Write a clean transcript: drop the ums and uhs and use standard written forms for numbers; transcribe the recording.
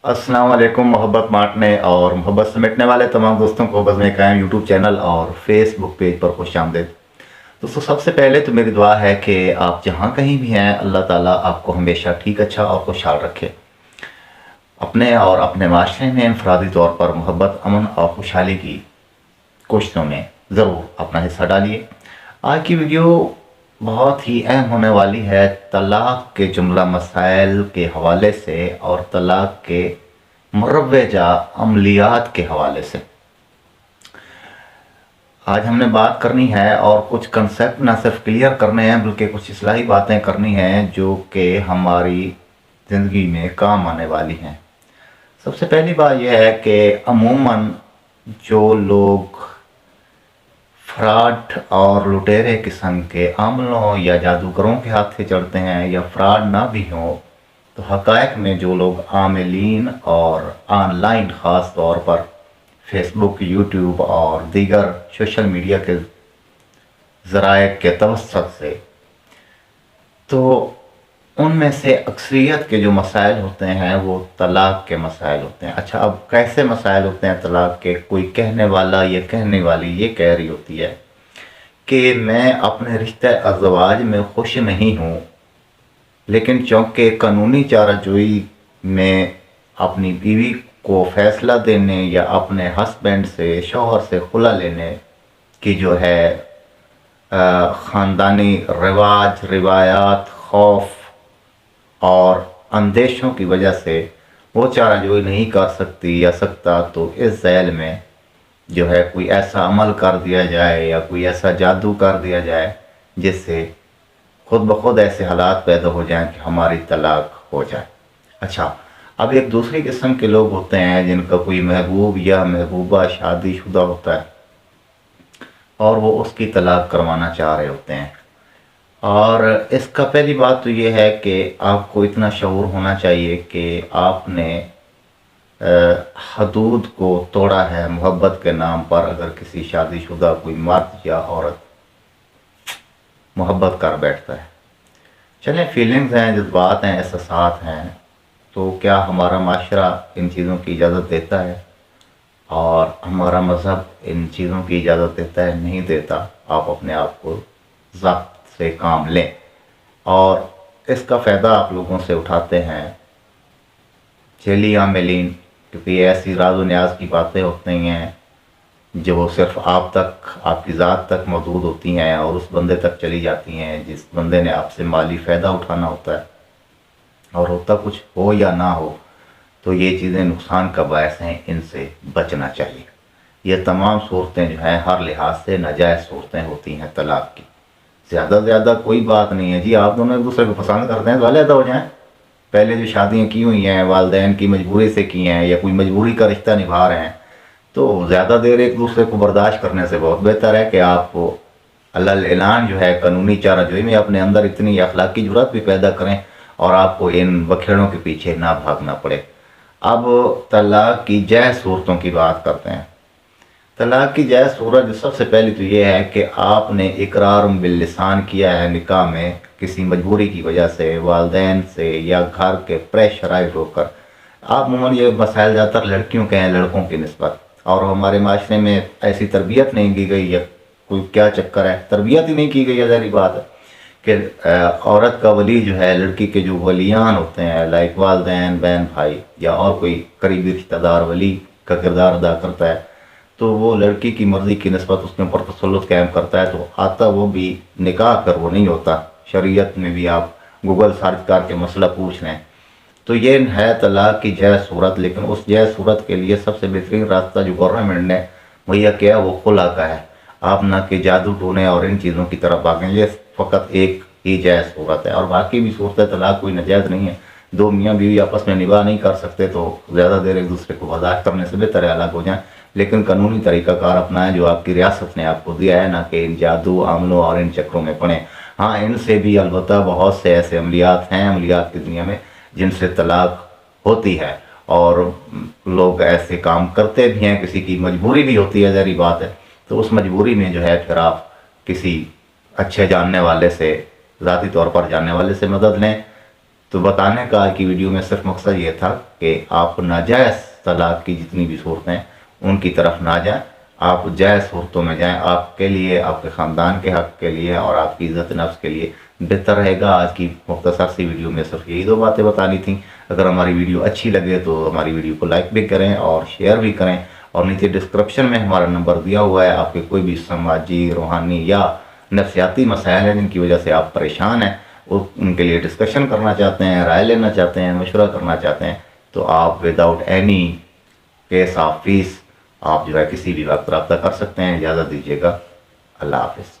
अस्सलाम वालेकुम। मोहब्बत बांटने और मोहब्बत समेटने वाले तमाम दोस्तों को बज़्म कायम यूट्यूब चैनल और फेसबुक पेज पर खुश आमदीद। दोस्तों, सबसे पहले तो मेरी दुआ है कि आप जहाँ कहीं भी हैं, अल्लाह ताला आपको हमेशा ठीक, अच्छा और खुशहाल रखे। अपने और अपने माशरे में इनफरादी तौर पर मोहब्बत, अमन और खुशहाली की कोशिशों में ज़रूर अपना हिस्सा डालिए। आज की वीडियो बहुत ही अहम होने वाली है तलाक़ के जुमला मसाइल के हवाले से और तलाक़ के मुरव्वजा अमलियात के हवाले से आज हमने बात करनी है और कुछ कंसेप्ट ना सिर्फ क्लियर करने हैं बल्कि कुछ इस्लाही बातें करनी हैं जो कि हमारी ज़िंदगी में काम आने वाली हैं। सबसे पहली बात यह है कि अमूमन जो लोग फ्रॉड और लुटेरे किस्म के आमलों या जादूगरों के हाथ से चढ़ते हैं या फ्रॉड ना भी हों, तो हक़ाइक़ में जो लोग आमिलीन और ऑनलाइन ख़ास तौर पर फेसबुक, यूट्यूब और दीगर सोशल मीडिया के ज़राए के तवस्सुत से, तो उनमें से अक्सरियत के जो मसाइल होते हैं वो तलाक़ के मसाइल होते हैं। अच्छा, अब कैसे मसाइल होते हैं तलाक़ के? कोई कहने वाला या कहने वाली ये कह रही होती है कि मैं अपने रिश्ते अज़वाज में खुश नहीं हूँ, लेकिन चूँकि कानूनी चाराजोई में अपनी बीवी को फ़ैसला देने या अपने हस्बैंड से, शौहर से खुला लेने की जो है ख़ानदानी रिवाज, रिवायात, खौफ और अंदेशों की वजह से वो चाराजोई नहीं कर सकती या सकता, तो इस ज़ैल में जो है कोई ऐसा अमल कर दिया जाए या कोई ऐसा जादू कर दिया जाए जिससे खुद ब खुद ऐसे हालात पैदा हो जाएं कि हमारी तलाक़ हो जाए। अच्छा, अब एक दूसरी किस्म के लोग होते हैं जिनका कोई महबूब या महबूबा शादीशुदा होता है और वो उसकी तलाक़ करवाना चाह रहे होते हैं। और इसका पहली बात तो ये है कि आपको इतना शऊर होना चाहिए कि आपने हदूद को तोड़ा है मोहब्बत के नाम पर। अगर किसी शादीशुदा कोई मर्द या औरत मोहब्बत कर बैठता है, चलें फीलिंग्स हैं, जज्बात हैं, एहसासात हैं, तो क्या हमारा माशरा इन चीज़ों की इजाज़त देता है और हमारा मज़हब इन चीज़ों की इजाज़त देता है? नहीं देता। आप अपने आप को ज़ब्त से काम लें और इसका फ़ायदा आप लोगों से उठाते हैं जेली आमिलीन, क्योंकि ऐसी राज व न्याज की बातें होती हैं जो सिर्फ आप तक, आपकी ज़ात तक मौजूद होती हैं और उस बंदे तक चली जाती हैं जिस बंदे ने आपसे माली फ़ायदा उठाना होता है। और होता कुछ हो या ना हो, तो ये चीज़ें नुकसान का बायस हैं, इनसे बचना चाहिए। ये तमाम सूरतें जो हैं हर लिहाज से नाजायज़ सूरतें होती हैं तलाक़ की। ज़्यादा से ज़्यादा कोई बात नहीं है जी, आप दोनों एक दूसरे को पसंद करते हैं तो अलग हो जाएं। पहले जो शादियाँ की हुई हैं वालिदैन की मजबूरी से की हैं या कोई मजबूरी का रिश्ता निभा रहे हैं, तो ज़्यादा देर एक दूसरे को बर्दाश्त करने से बहुत बेहतर है कि आप अल्लाह ऐलान जो है कानूनी चाराजोई में अपने अंदर इतनी अखलाकी जुर्रत भी पैदा करें और आपको इन बखेड़ों के पीछे ना भागना पड़े। अब तलाक़ की जायज़ सूरतों की बात करते हैं। तलाक़ की जायज़ सूरत सबसे पहली तो ये है कि आपने इकरार बिल लिसान किया है निकाह में किसी मजबूरी की वजह से, वालिदैन से या घर के प्रेशराइज होकर। आप अमूमन ये मसाइल ज़्यादातर लड़कियों के हैं लड़कों की निस्बत, और हमारे माशरे में ऐसी तरबियत नहीं की गई है, कोई क्या चक्कर है, तरबियत ही नहीं की गई है। ज़ाहिर बात है कि औरत का वली जो है, लड़की के जो वलियान होते हैं लाइक वालिदैन, बहन भाई या और कोई करीबी रिश्तेदार वली का किरदार अदा करता है, तो वो लड़की की मर्ज़ी की निस्बत उसके ऊपर तसल्लुत कायम करता है। तो आता वो भी निकाह कर वो नहीं होता। शरीयत में भी आप गूगल सर्च करके मसला पूछ लें। तो ये है तलाक़ की जायज़ सूरत, लेकिन उस जायज़ सूरत के लिए सबसे बेहतरीन रास्ता जो गवर्नमेंट ने मुहैया किया वो खुला का है। आप ना कि जादू टोने और इन चीज़ों की तरफ भागें, ये फ़कत एक ही जायज़ सूरत है और बाकी भी सूरत तलाक़ कोई नाजायज़ नहीं है। दो मियाँ बीवी आपस में निभा नहीं कर सकते तो ज़्यादा देर एक दूसरे को बर्दाश्त करने से बेहतर है अलग हो जाएँ, लेकिन कानूनी तरीक़ाकार अपनाएं जो आपकी रियासत ने आपको दिया है, ना कि इन जादू आमलों और इन चक्रों में पड़ें। हाँ, इनसे भी अलबत्ता बहुत से ऐसे अमलियात हैं अमलियात की दुनिया में जिनसे तलाक़ होती है और लोग ऐसे काम करते भी हैं, किसी की मजबूरी भी होती है, ज़ाहिर बात है। तो उस मजबूरी में जो है फिर आप किसी अच्छे जानने वाले से, ज़ाती तौर पर जानने वाले से मदद लें تو بتانے کا کی ویڈیو میں صرف مقصد یہ تھا کہ آپ ناجائز طلاق کی جتنی بھی صورتیں ان کی طرف نہ جائیں، آپ جائز صورتوں میں جائیں، آپ کے لیے، آپ کے خاندان کے حق کے لیے اور آپ کی عزت نفس کے لیے بہتر رہے گا۔ آج کی مختصر سی ویڈیو میں صرف یہی 2 باتیں بتانی تھیں۔ اگر ہماری ویڈیو اچھی لگے تو ہماری ویڈیو کو لائک بھی کریں اور شیئر بھی کریں، اور نیچے ڈسکرپشن میں ہمارا نمبر دیا ہوا ہے، آپ کے کوئی بھی سماجی، روحانی یا نفسیاتی مسائل ہیں جن کی وجہ سے آپ پریشان ہیں، ان کے لیے ڈسکشن کرنا چاہتے ہیں، رائے لینا چاہتے ہیں، مشورہ کرنا چاہتے ہیں، تو آپ without any case of fees آپ جو ہے کسی بھی وقت رابطہ کر سکتے ہیں۔ اجازت دیجیے گا، اللہ حافظ۔